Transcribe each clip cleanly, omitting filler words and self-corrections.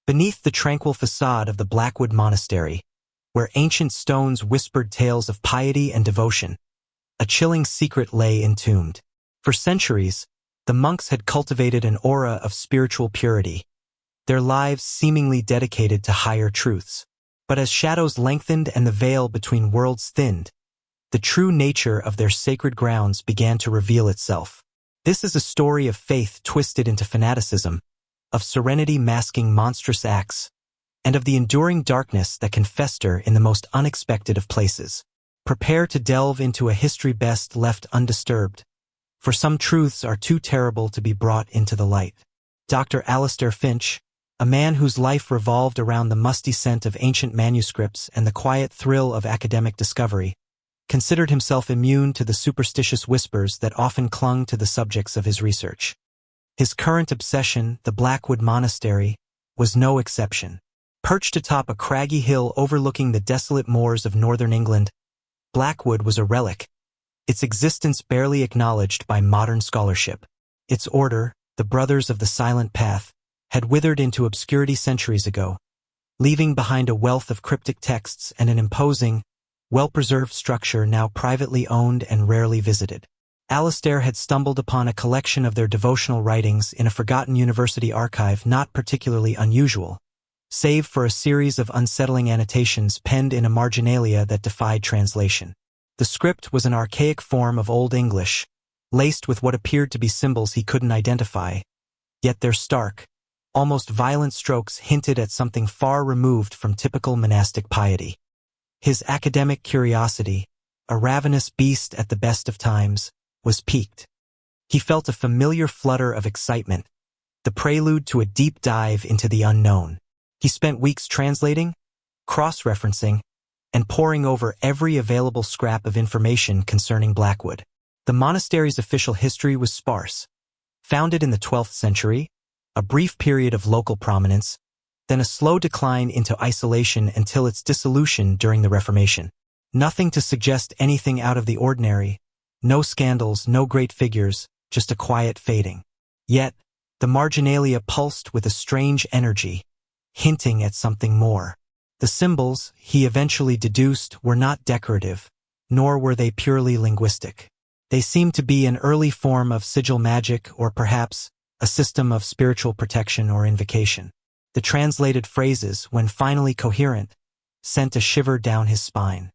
Beneath the tranquil facade of the Blackwood Monastery, where ancient stones whispered tales of piety and devotion, a chilling secret lay entombed. For centuries, the monks had cultivated an aura of spiritual purity, their lives seemingly dedicated to higher truths. But as shadows lengthened and the veil between worlds thinned, the true nature of their sacred grounds began to reveal itself. This is a story of faith twisted into fanaticism, of serenity masking monstrous acts, and of the enduring darkness that can fester in the most unexpected of places. Prepare to delve into a history best left undisturbed, for some truths are too terrible to be brought into the light. Dr. Alistair Finch, a man whose life revolved around the musty scent of ancient manuscripts and the quiet thrill of academic discovery, considered himself immune to the superstitious whispers that often clung to the subjects of his research. His current obsession, the Blackwood Monastery, was no exception. Perched atop a craggy hill overlooking the desolate moors of northern England, Blackwood was a relic, its existence barely acknowledged by modern scholarship. Its order, the Brothers of the Silent Path, had withered into obscurity centuries ago, leaving behind a wealth of cryptic texts and an imposing, well-preserved structure now privately owned and rarely visited. Alistair had stumbled upon a collection of their devotional writings in a forgotten university archive not particularly unusual, save for a series of unsettling annotations penned in a marginalia that defied translation. The script was an archaic form of Old English, laced with what appeared to be symbols he couldn't identify, yet their stark, almost violent strokes hinted at something far removed from typical monastic piety. His academic curiosity, a ravenous beast at the best of times, was piqued. He felt a familiar flutter of excitement, the prelude to a deep dive into the unknown. He spent weeks translating, cross-referencing, and poring over every available scrap of information concerning Blackwood. The monastery's official history was sparse. Founded in the 12th century, a brief period of local prominence, then a slow decline into isolation until its dissolution during the Reformation. Nothing to suggest anything out of the ordinary, no scandals, no great figures, just a quiet fading. Yet, the marginalia pulsed with a strange energy, hinting at something more. The symbols, he eventually deduced, were not decorative, nor were they purely linguistic. They seemed to be an early form of sigil magic or perhaps a system of spiritual protection or invocation. The translated phrases, when finally coherent, sent a shiver down his spine.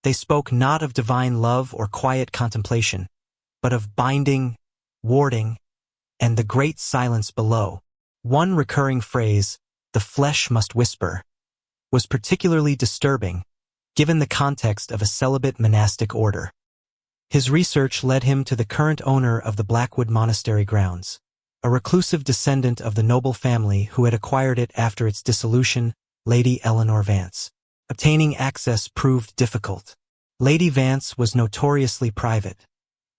They spoke not of divine love or quiet contemplation, but of binding, warding, and the great silence below. One recurring phrase, "the flesh must whisper," was particularly disturbing, given the context of a celibate monastic order. His research led him to the current owner of the Blackwood Monastery grounds, a reclusive descendant of the noble family who had acquired it after its dissolution, Lady Eleanor Vance. Obtaining access proved difficult. Lady Vance was notoriously private,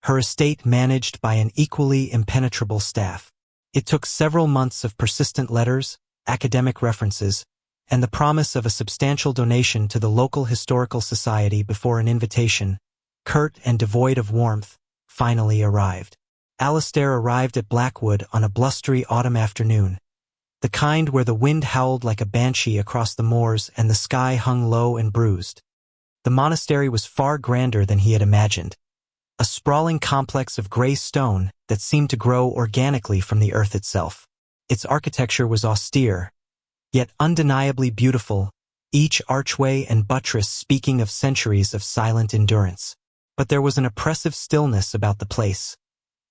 her estate managed by an equally impenetrable staff. It took several months of persistent letters, academic references, and the promise of a substantial donation to the local historical society before an invitation, curt and devoid of warmth, finally arrived. Alistair arrived at Blackwood on a blustery autumn afternoon, the kind where the wind howled like a banshee across the moors and the sky hung low and bruised. The monastery was far grander than he had imagined, a sprawling complex of gray stone that seemed to grow organically from the earth itself. Its architecture was austere, yet undeniably beautiful, each archway and buttress speaking of centuries of silent endurance. But there was an oppressive stillness about the place,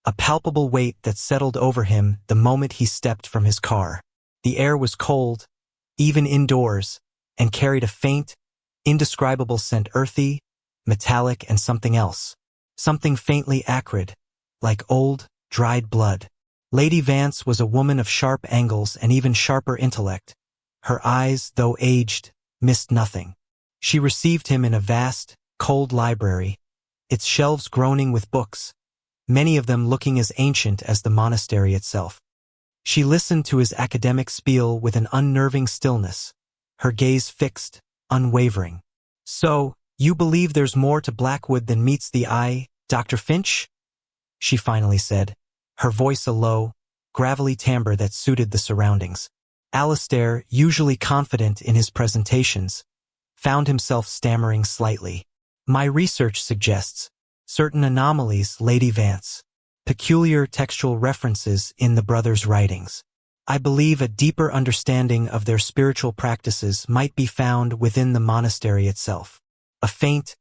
a palpable weight that settled over him the moment he stepped from his car. The air was cold, even indoors, and carried a faint, indescribable scent, earthy, metallic, and something else. Something faintly acrid, like old, dried blood. Lady Vance was a woman of sharp angles and even sharper intellect. Her eyes, though aged, missed nothing. She received him in a vast, cold library, its shelves groaning with books, many of them looking as ancient as the monastery itself. She listened to his academic spiel with an unnerving stillness, her gaze fixed, unwavering. "So, you believe there's more to Blackwood than meets the eye, Dr. Finch?" she finally said, her voice a low, gravelly timbre that suited the surroundings. Alastair, usually confident in his presentations, found himself stammering slightly. My research suggests certain anomalies, Lady Vance. Peculiar textual references in the brothers' writings. I believe a deeper understanding of their spiritual practices might be found within the monastery itself. A faint,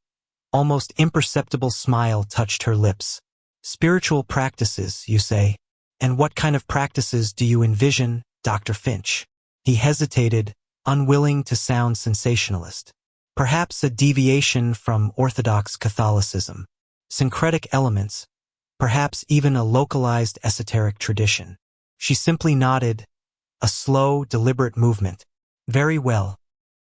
almost imperceptible smile touched her lips. Spiritual practices, you say? And what kind of practices do you envision, Dr. Finch? He hesitated, unwilling to sound sensationalist. Perhaps a deviation from Orthodox Catholicism. Syncretic elements, perhaps even a localized esoteric tradition. She simply nodded, a slow, deliberate movement. Very well.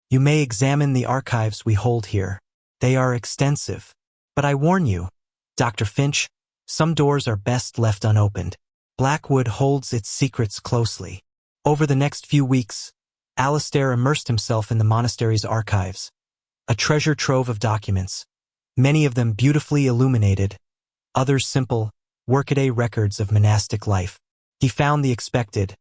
You may examine the archives we hold here. They are extensive. But I warn you, Dr. Finch, some doors are best left unopened. Blackwood holds its secrets closely. Over the next few weeks, Alastair immersed himself in the monastery's archives. A treasure trove of documents, many of them beautifully illuminated, others simple, workaday records of monastic life. He found the expected: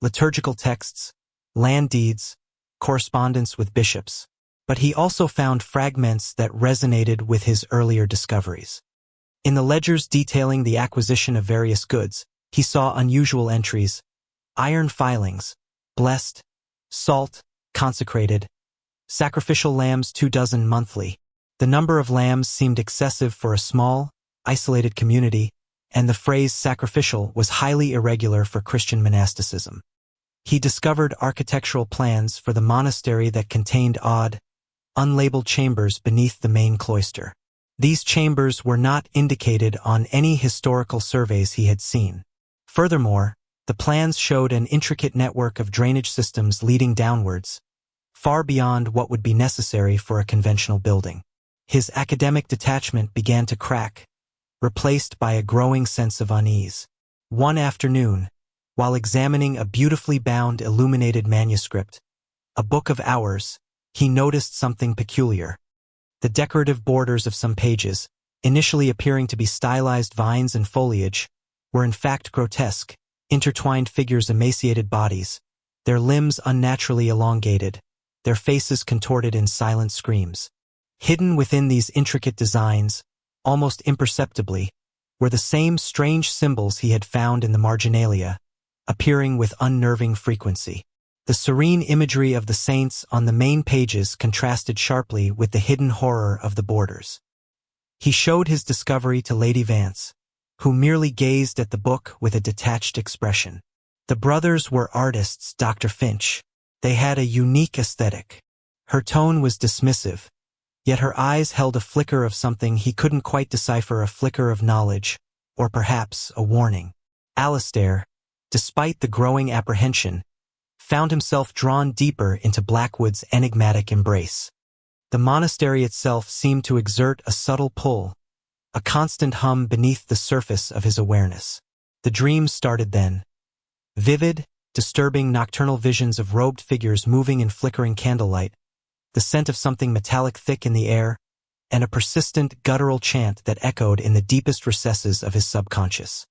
liturgical texts, land deeds, correspondence with bishops. But he also found fragments that resonated with his earlier discoveries. In the ledgers detailing the acquisition of various goods, he saw unusual entries: iron filings, blessed, salt, consecrated, sacrificial lambs 24 monthly. The number of lambs seemed excessive for a small, isolated community, and the phrase sacrificial was highly irregular for Christian monasticism. He discovered architectural plans for the monastery that contained odd, unlabeled chambers beneath the main cloister. These chambers were not indicated on any historical surveys he had seen. Furthermore, the plans showed an intricate network of drainage systems leading downwards, far beyond what would be necessary for a conventional building. His academic detachment began to crack, replaced by a growing sense of unease. One afternoon, while examining a beautifully bound illuminated manuscript, a book of hours, he noticed something peculiar. The decorative borders of some pages, initially appearing to be stylized vines and foliage, were in fact grotesque, intertwined figures' emaciated bodies, their limbs unnaturally elongated, their faces contorted in silent screams. Hidden within these intricate designs, almost imperceptibly, were the same strange symbols he had found in the marginalia, appearing with unnerving frequency. The serene imagery of the saints on the main pages contrasted sharply with the hidden horror of the borders. He showed his discovery to Lady Vance, who merely gazed at the book with a detached expression. The brothers were artists, Dr. Finch. They had a unique aesthetic. Her tone was dismissive, yet her eyes held a flicker of something he couldn't quite decipher, a flicker of knowledge, or perhaps a warning. Alastair, despite the growing apprehension, found himself drawn deeper into Blackwood's enigmatic embrace. The monastery itself seemed to exert a subtle pull, a constant hum beneath the surface of his awareness. The dreams started then. Vivid, disturbing nocturnal visions of robed figures moving in flickering candlelight, the scent of something metallic thick in the air, and a persistent guttural chant that echoed in the deepest recesses of his subconscious.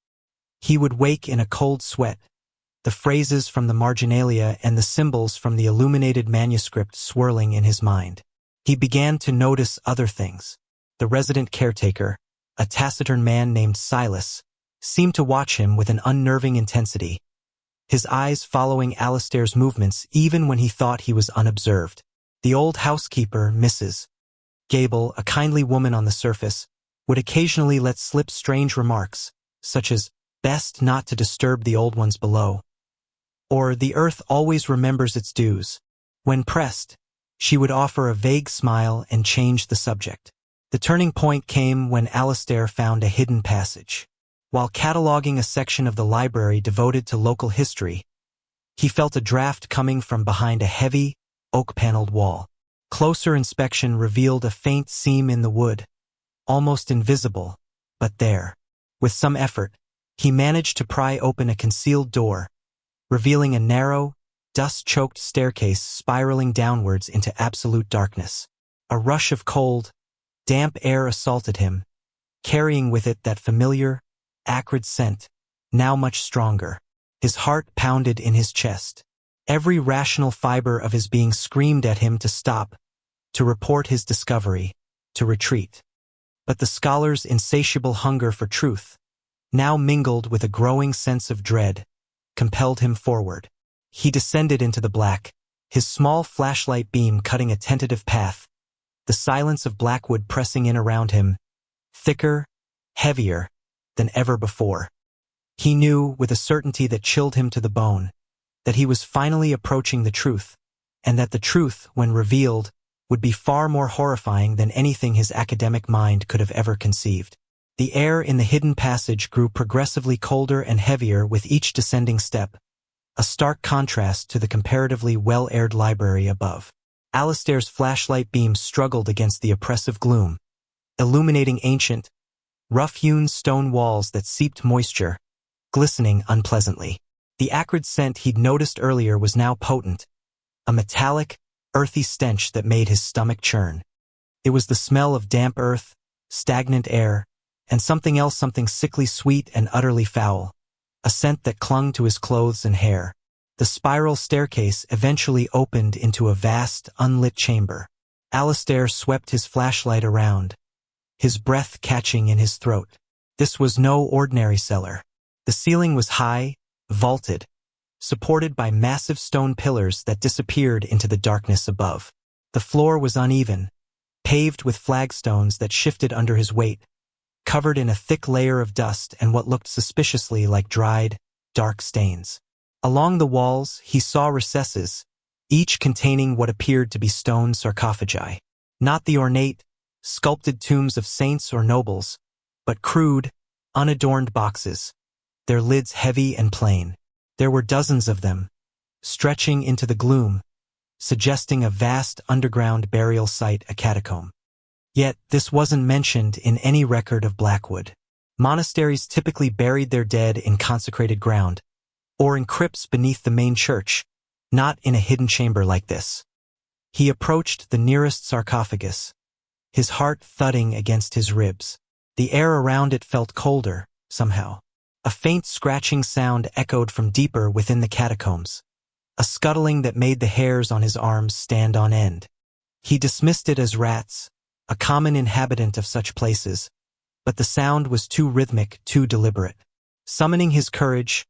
He would wake in a cold sweat, the phrases from the marginalia and the symbols from the illuminated manuscript swirling in his mind. He began to notice other things. The resident caretaker, a taciturn man named Silas, seemed to watch him with an unnerving intensity, his eyes following Alastair's movements even when he thought he was unobserved. The old housekeeper, Mrs. Gable, a kindly woman on the surface, would occasionally let slip strange remarks, such as, "Best not to disturb the old ones below," or "The earth always remembers its dues." When pressed, she would offer a vague smile and change the subject. The turning point came when Alastair found a hidden passage. While cataloging a section of the library devoted to local history, he felt a draft coming from behind a heavy, oak-paneled wall. Closer inspection revealed a faint seam in the wood, almost invisible, but there. With some effort, he managed to pry open a concealed door, revealing a narrow, dust-choked staircase spiraling downwards into absolute darkness. A rush of cold, damp air assaulted him, carrying with it that familiar, acrid scent, now much stronger. His heart pounded in his chest. Every rational fiber of his being screamed at him to stop, to report his discovery, to retreat. But the scholar's insatiable hunger for truth, now mingled with a growing sense of dread, compelled him forward. He descended into the black, his small flashlight beam cutting a tentative path, the silence of Blackwood pressing in around him, thicker, heavier than ever before. He knew, with a certainty that chilled him to the bone, that he was finally approaching the truth, and that the truth, when revealed, would be far more horrifying than anything his academic mind could have ever conceived. The air in the hidden passage grew progressively colder and heavier with each descending step, a stark contrast to the comparatively well-aired library above. Alistair's flashlight beam struggled against the oppressive gloom, illuminating ancient, rough-hewn stone walls that seeped moisture, glistening unpleasantly. The acrid scent he'd noticed earlier was now potent, a metallic, earthy stench that made his stomach churn. It was the smell of damp earth, stagnant air, and something else, something sickly sweet and utterly foul, a scent that clung to his clothes and hair. The spiral staircase eventually opened into a vast, unlit chamber. Alistair swept his flashlight around, his breath catching in his throat. This was no ordinary cellar. The ceiling was high, vaulted, supported by massive stone pillars that disappeared into the darkness above. The floor was uneven, paved with flagstones that shifted under his weight, covered in a thick layer of dust and what looked suspiciously like dried, dark stains. Along the walls, he saw recesses, each containing what appeared to be stone sarcophagi. Not the ornate, sculpted tombs of saints or nobles, but crude, unadorned boxes, their lids heavy and plain. There were dozens of them, stretching into the gloom, suggesting a vast underground burial site, a catacomb. Yet this wasn't mentioned in any record of Blackwood. Monasteries typically buried their dead in consecrated ground, or in crypts beneath the main church, not in a hidden chamber like this. He approached the nearest sarcophagus, his heart thudding against his ribs. The air around it felt colder, somehow. A faint scratching sound echoed from deeper within the catacombs, a scuttling that made the hairs on his arms stand on end. He dismissed it as rats, a common inhabitant of such places, but the sound was too rhythmic, too deliberate. Summoning his courage,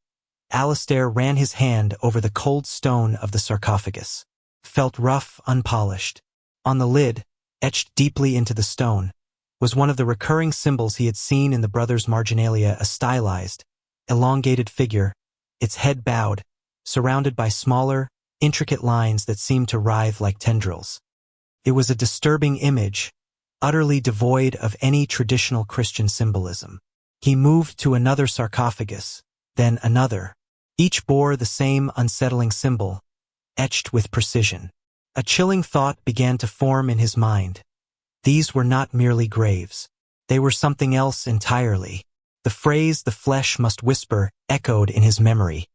Alistair ran his hand over the cold stone of the sarcophagus. Felt rough, unpolished. On the lid, etched deeply into the stone, was one of the recurring symbols he had seen in the brothers' marginalia, a stylized, elongated figure, its head bowed, surrounded by smaller, intricate lines that seemed to writhe like tendrils. It was a disturbing image, utterly devoid of any traditional Christian symbolism. He moved to another sarcophagus, then another. Each bore the same unsettling symbol, etched with precision. A chilling thought began to form in his mind. These were not merely graves. They were something else entirely. The phrase, "the flesh must whisper," echoed in his memory,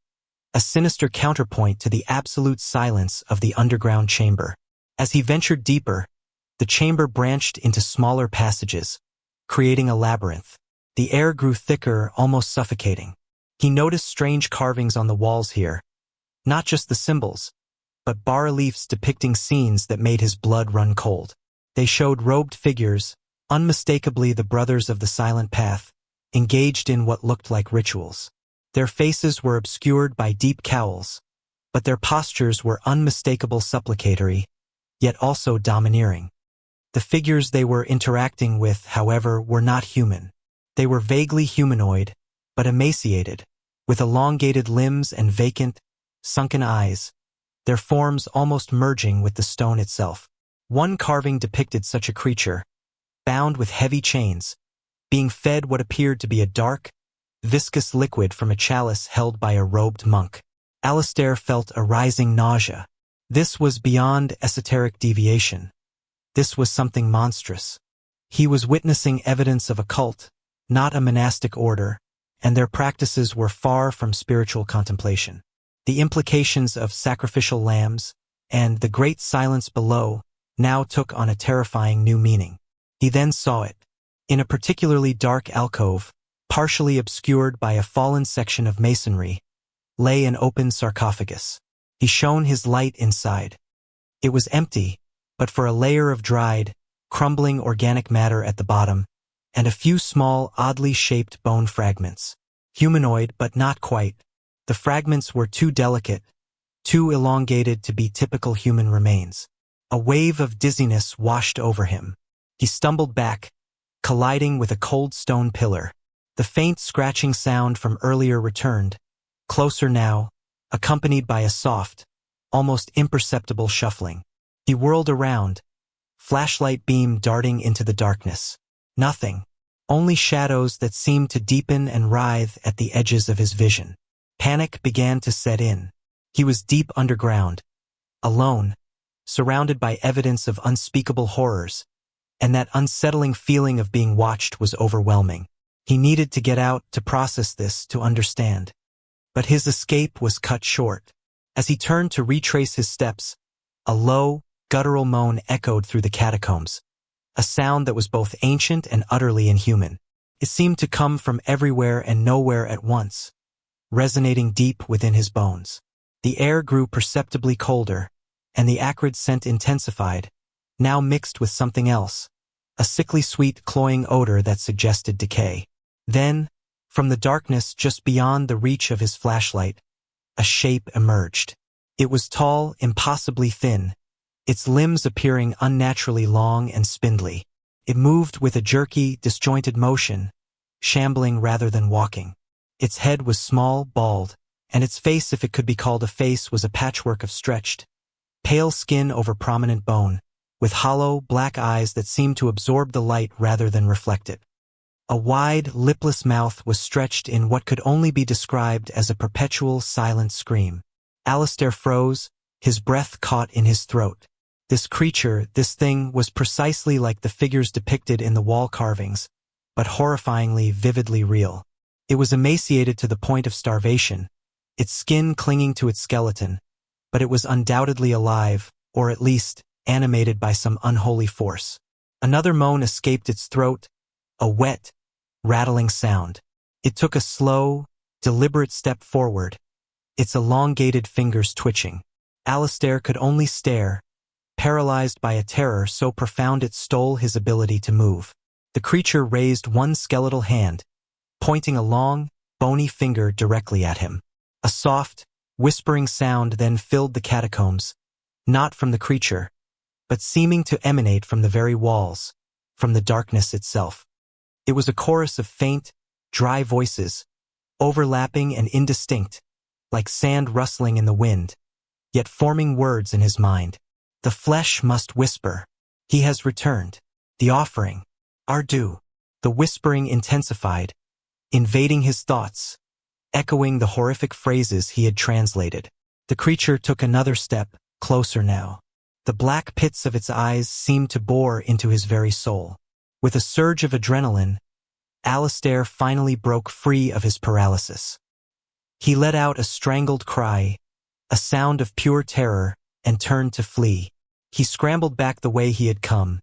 a sinister counterpoint to the absolute silence of the underground chamber. As he ventured deeper, the chamber branched into smaller passages, creating a labyrinth. The air grew thicker, almost suffocating. He noticed strange carvings on the walls here, not just the symbols, but bas-reliefs depicting scenes that made his blood run cold. They showed robed figures, unmistakably the brothers of the Silent Path, engaged in what looked like rituals. Their faces were obscured by deep cowls, but their postures were unmistakable supplicatory, yet also domineering. The figures they were interacting with, however, were not human. They were vaguely humanoid, but emaciated, with elongated limbs and vacant, sunken eyes, their forms almost merging with the stone itself. One carving depicted such a creature, bound with heavy chains, being fed what appeared to be a dark, viscous liquid from a chalice held by a robed monk. Alistair felt a rising nausea. This was beyond esoteric deviation. This was something monstrous. He was witnessing evidence of a cult, not a monastic order, and their practices were far from spiritual contemplation. The implications of sacrificial lambs and the great silence below now took on a terrifying new meaning. He then saw it. In a particularly dark alcove, partially obscured by a fallen section of masonry, lay an open sarcophagus. He shone his light inside. It was empty, but for a layer of dried, crumbling organic matter at the bottom, and a few small, oddly shaped bone fragments. Humanoid, but not quite. The fragments were too delicate, too elongated to be typical human remains. A wave of dizziness washed over him. He stumbled back, colliding with a cold stone pillar. The faint scratching sound from earlier returned, closer now, accompanied by a soft, almost imperceptible shuffling. He whirled around, flashlight beam darting into the darkness. Nothing. Only shadows that seemed to deepen and writhe at the edges of his vision. Panic began to set in. He was deep underground, alone, surrounded by evidence of unspeakable horrors, and that unsettling feeling of being watched was overwhelming. He needed to get out, to process this, to understand. But his escape was cut short. As he turned to retrace his steps, a low, guttural moan echoed through the catacombs, a sound that was both ancient and utterly inhuman. It seemed to come from everywhere and nowhere at once, resonating deep within his bones. The air grew perceptibly colder, and the acrid scent intensified, now mixed with something else, a sickly sweet cloying odor that suggested decay. Then, from the darkness just beyond the reach of his flashlight, a shape emerged. It was tall, impossibly thin, its limbs appearing unnaturally long and spindly. It moved with a jerky, disjointed motion, shambling rather than walking. Its head was small, bald, and its face, if it could be called a face, was a patchwork of stretched, pale skin over prominent bone, with hollow, black eyes that seemed to absorb the light rather than reflect it. A wide, lipless mouth was stretched in what could only be described as a perpetual, silent scream. Alistair froze, his breath caught in his throat. This creature, this thing, was precisely like the figures depicted in the wall carvings, but horrifyingly, vividly real. It was emaciated to the point of starvation, its skin clinging to its skeleton, but it was undoubtedly alive, or at least, animated by some unholy force. Another moan escaped its throat, a wet, rattling sound. It took a slow, deliberate step forward, its elongated fingers twitching. Alistair could only stare, paralyzed by a terror so profound it stole his ability to move. The creature raised one skeletal hand, pointing a long, bony finger directly at him. A soft, whispering sound then filled the catacombs, not from the creature, but seeming to emanate from the very walls, from the darkness itself. It was a chorus of faint, dry voices, overlapping and indistinct, like sand rustling in the wind, yet forming words in his mind. The flesh must whisper. He has returned. The offering. Our due. The whispering intensified, invading his thoughts, echoing the horrific phrases he had translated. The creature took another step, closer now. The black pits of its eyes seemed to bore into his very soul. With a surge of adrenaline, Alistair finally broke free of his paralysis. He let out a strangled cry, a sound of pure terror, and turned to flee. He scrambled back the way he had come,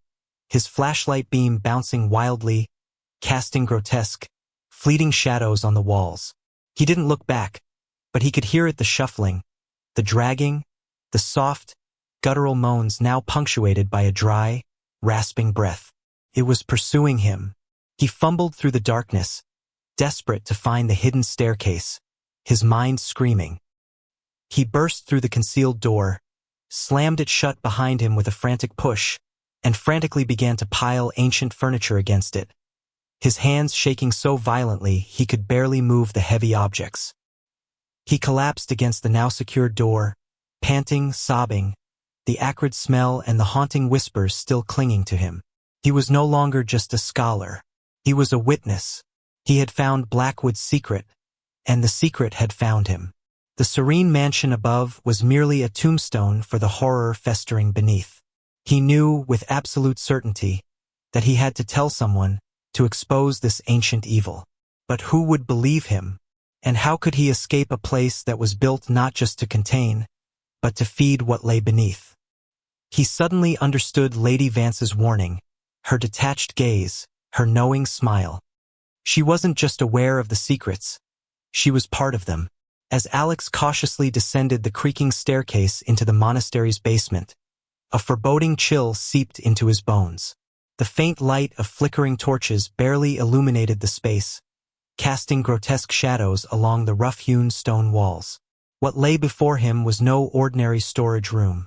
his flashlight beam bouncing wildly, casting grotesque, fleeting shadows on the walls. He didn't look back, but he could hear it, the shuffling, the dragging, the soft, guttural moans now punctuated by a dry, rasping breath. It was pursuing him. He fumbled through the darkness, desperate to find the hidden staircase, his mind screaming. He burst through the concealed door, slammed it shut behind him with a frantic push, and frantically began to pile ancient furniture against it, his hands shaking so violently he could barely move the heavy objects. He collapsed against the now secured door, panting, sobbing, the acrid smell and the haunting whispers still clinging to him. He was no longer just a scholar. He was a witness. He had found Blackwood's secret, and the secret had found him. The serene mansion above was merely a tombstone for the horror festering beneath. He knew with absolute certainty that he had to tell someone to expose this ancient evil. But who would believe him? And how could he escape a place that was built not just to contain, but to feed what lay beneath? He suddenly understood Lady Vance's warning, her detached gaze, her knowing smile. She wasn't just aware of the secrets, she was part of them. As Alex cautiously descended the creaking staircase into the monastery's basement, a foreboding chill seeped into his bones. The faint light of flickering torches barely illuminated the space, casting grotesque shadows along the rough-hewn stone walls. What lay before him was no ordinary storage room.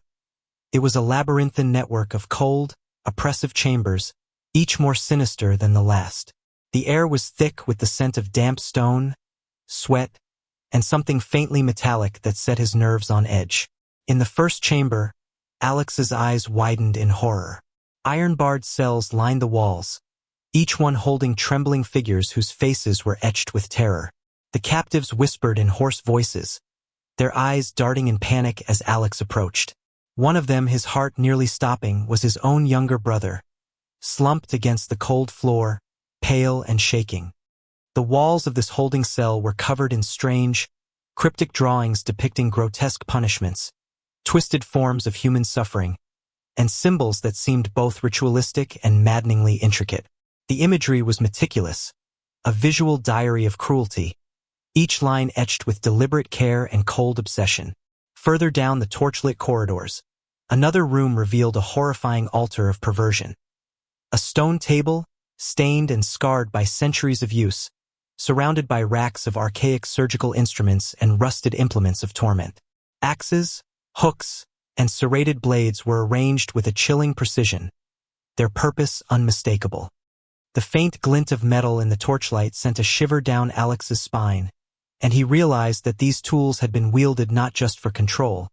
It was a labyrinthine network of cold, oppressive chambers, each more sinister than the last. The air was thick with the scent of damp stone, sweat, and something faintly metallic that set his nerves on edge. In the first chamber, Alex's eyes widened in horror. Iron-barred cells lined the walls, each one holding trembling figures whose faces were etched with terror. The captives whispered in hoarse voices, their eyes darting in panic as Alex approached. One of them, his heart nearly stopping, was his own younger brother, slumped against the cold floor, pale and shaking. The walls of this holding cell were covered in strange, cryptic drawings depicting grotesque punishments, twisted forms of human suffering, and symbols that seemed both ritualistic and maddeningly intricate. The imagery was meticulous, a visual diary of cruelty, each line etched with deliberate care and cold obsession. Further down the torchlit corridors, another room revealed a horrifying altar of perversion. A stone table, stained and scarred by centuries of use, surrounded by racks of archaic surgical instruments and rusted implements of torment. Axes, hooks, and serrated blades were arranged with a chilling precision, their purpose unmistakable. The faint glint of metal in the torchlight sent a shiver down Alex's spine, and he realized that these tools had been wielded not just for control,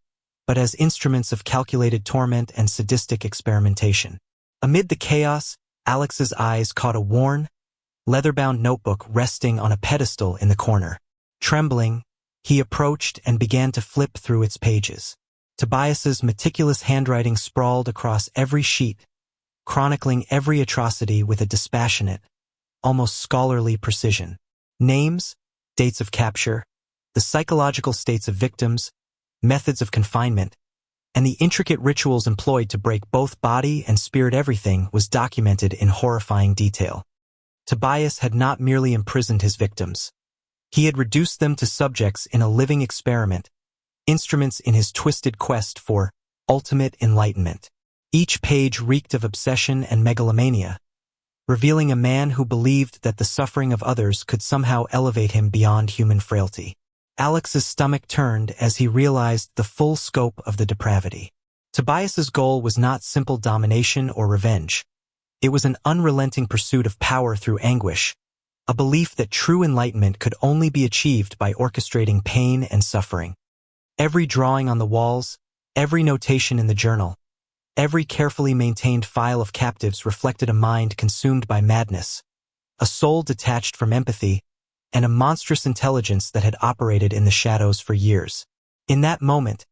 but as instruments of calculated torment and sadistic experimentation. Amid the chaos, Alex's eyes caught a worn, leather-bound notebook resting on a pedestal in the corner. Trembling, he approached and began to flip through its pages. Tobias's meticulous handwriting sprawled across every sheet, chronicling every atrocity with a dispassionate, almost scholarly precision. Names, dates of capture, the psychological states of victims, methods of confinement, and the intricate rituals employed to break both body and spirit, everything was documented in horrifying detail. Tobias had not merely imprisoned his victims. He had reduced them to subjects in a living experiment, instruments in his twisted quest for ultimate enlightenment. Each page reeked of obsession and megalomania, revealing a man who believed that the suffering of others could somehow elevate him beyond human frailty. Alex's stomach turned as he realized the full scope of the depravity. Tobias's goal was not simple domination or revenge. It was an unrelenting pursuit of power through anguish, a belief that true enlightenment could only be achieved by orchestrating pain and suffering. Every drawing on the walls, every notation in the journal, every carefully maintained file of captives reflected a mind consumed by madness, a soul detached from empathy, and a monstrous intelligence that had operated in the shadows for years. In that moment,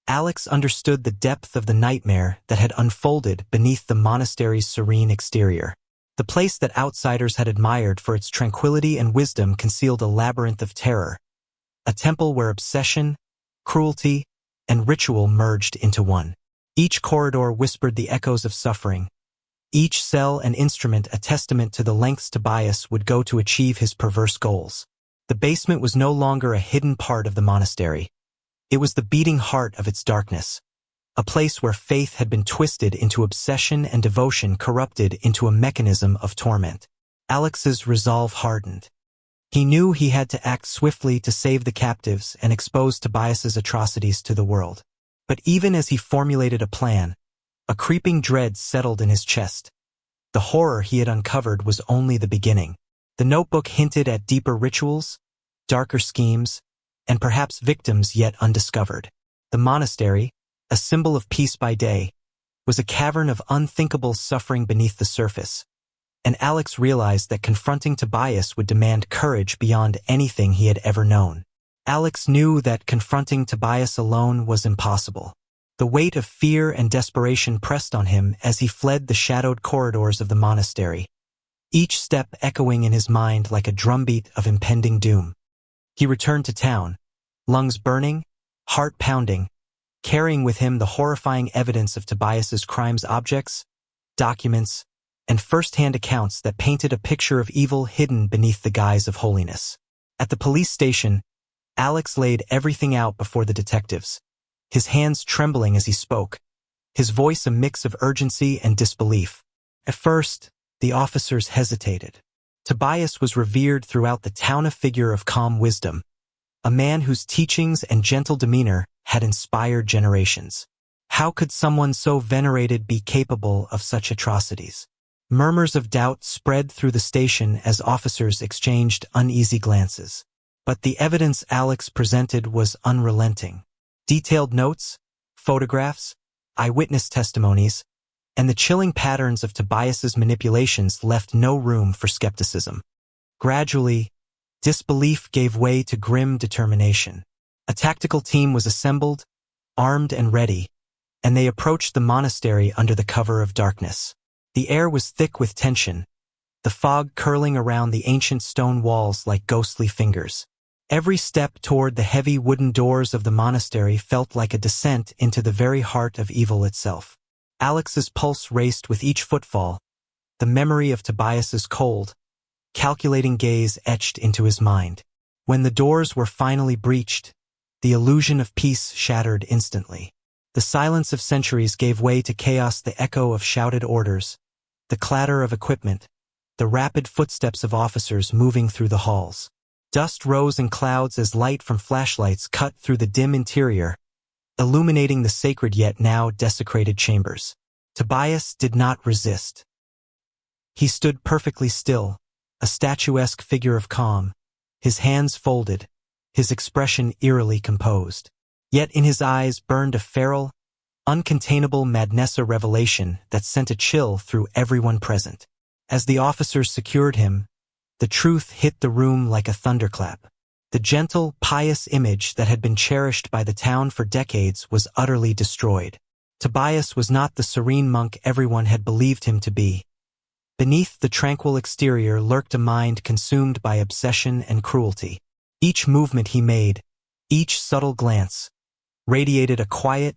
Alex understood the depth of the nightmare that had unfolded beneath the monastery's serene exterior. The place that outsiders had admired for its tranquility and wisdom concealed a labyrinth of terror, a temple where obsession, cruelty, and ritual merged into one. Each corridor whispered the echoes of suffering, each cell and instrument a testament to the lengths Tobias would go to achieve his perverse goals. The basement was no longer a hidden part of the monastery. It was the beating heart of its darkness, a place where faith had been twisted into obsession and devotion corrupted into a mechanism of torment. Alex's resolve hardened. He knew he had to act swiftly to save the captives and expose Tobias's atrocities to the world. But even as he formulated a plan, a creeping dread settled in his chest. The horror he had uncovered was only the beginning. The notebook hinted at deeper rituals, darker schemes, and perhaps victims yet undiscovered. The monastery, a symbol of peace by day, was a cavern of unthinkable suffering beneath the surface, and Alex realized that confronting Tobias would demand courage beyond anything he had ever known. Alex knew that confronting Tobias alone was impossible. The weight of fear and desperation pressed on him as he fled the shadowed corridors of the monastery, each step echoing in his mind like a drumbeat of impending doom. He returned to town, lungs burning, heart pounding, carrying with him the horrifying evidence of Tobias's crimes, objects, documents, and first-hand accounts that painted a picture of evil hidden beneath the guise of holiness. At the police station, Alex laid everything out before the detectives, his hands trembling as he spoke, his voice a mix of urgency and disbelief. At first, the officers hesitated. Tobias was revered throughout the town, a figure of calm wisdom, a man whose teachings and gentle demeanor had inspired generations. How could someone so venerated be capable of such atrocities? Murmurs of doubt spread through the station as officers exchanged uneasy glances. But the evidence Alex presented was unrelenting. Detailed notes, photographs, eyewitness testimonies, and the chilling patterns of Tobias's manipulations left no room for skepticism. Gradually, disbelief gave way to grim determination. A tactical team was assembled, armed and ready, and they approached the monastery under the cover of darkness. The air was thick with tension, the fog curling around the ancient stone walls like ghostly fingers. Every step toward the heavy wooden doors of the monastery felt like a descent into the very heart of evil itself. Alex's pulse raced with each footfall, the memory of Tobias's cold, calculating gaze etched into his mind. When the doors were finally breached, the illusion of peace shattered instantly. The silence of centuries gave way to chaos, the echo of shouted orders, the clatter of equipment, the rapid footsteps of officers moving through the halls. Dust rose in clouds as light from flashlights cut through the dim interior, illuminating the sacred yet now desecrated chambers. Tobias did not resist. He stood perfectly still, a statuesque figure of calm, his hands folded, his expression eerily composed. Yet in his eyes burned a feral, uncontainable madness, a revelation that sent a chill through everyone present. As the officers secured him, the truth hit the room like a thunderclap. The gentle, pious image that had been cherished by the town for decades was utterly destroyed. Tobias was not the serene monk everyone had believed him to be. Beneath the tranquil exterior lurked a mind consumed by obsession and cruelty. Each movement he made, each subtle glance, radiated a quiet,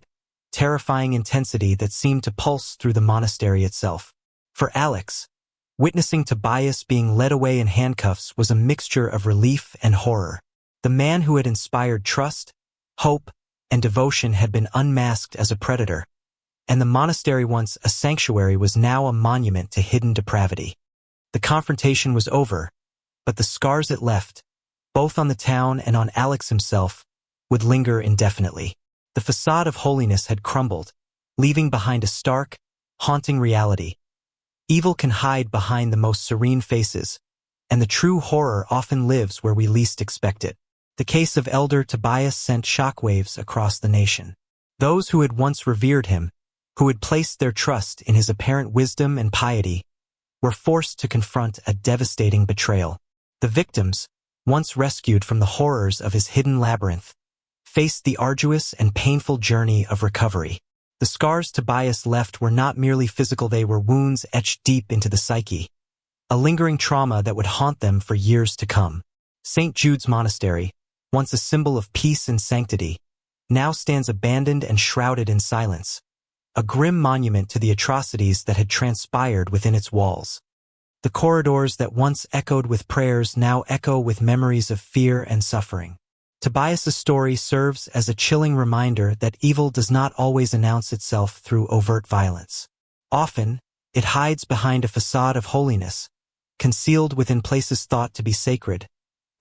terrifying intensity that seemed to pulse through the monastery itself. For Alex, witnessing Tobias being led away in handcuffs was a mixture of relief and horror. The man who had inspired trust, hope, and devotion had been unmasked as a predator, and the monastery, once a sanctuary, was now a monument to hidden depravity. The confrontation was over, but the scars it left, both on the town and on Alex himself, would linger indefinitely. The facade of holiness had crumbled, leaving behind a stark, haunting reality. Evil can hide behind the most serene faces, and the true horror often lives where we least expect it. The case of Elder Tobias sent shockwaves across the nation. Those who had once revered him, who had placed their trust in his apparent wisdom and piety, were forced to confront a devastating betrayal. The victims, once rescued from the horrors of his hidden labyrinth, faced the arduous and painful journey of recovery. The scars Tobias left were not merely physical, they were wounds etched deep into the psyche, a lingering trauma that would haunt them for years to come. St. Jude's Monastery, once a symbol of peace and sanctity, now stands abandoned and shrouded in silence, a grim monument to the atrocities that had transpired within its walls. The corridors that once echoed with prayers now echo with memories of fear and suffering. Tobias's story serves as a chilling reminder that evil does not always announce itself through overt violence. Often, it hides behind a facade of holiness, concealed within places thought to be sacred,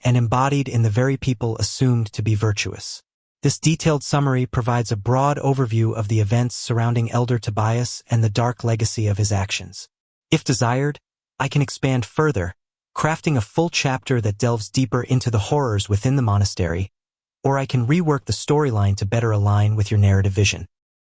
and embodied in the very people assumed to be virtuous. This detailed summary provides a broad overview of the events surrounding Elder Tobias and the dark legacy of his actions. If desired, I can expand further, crafting a full chapter that delves deeper into the horrors within the monastery, or I can rework the storyline to better align with your narrative vision.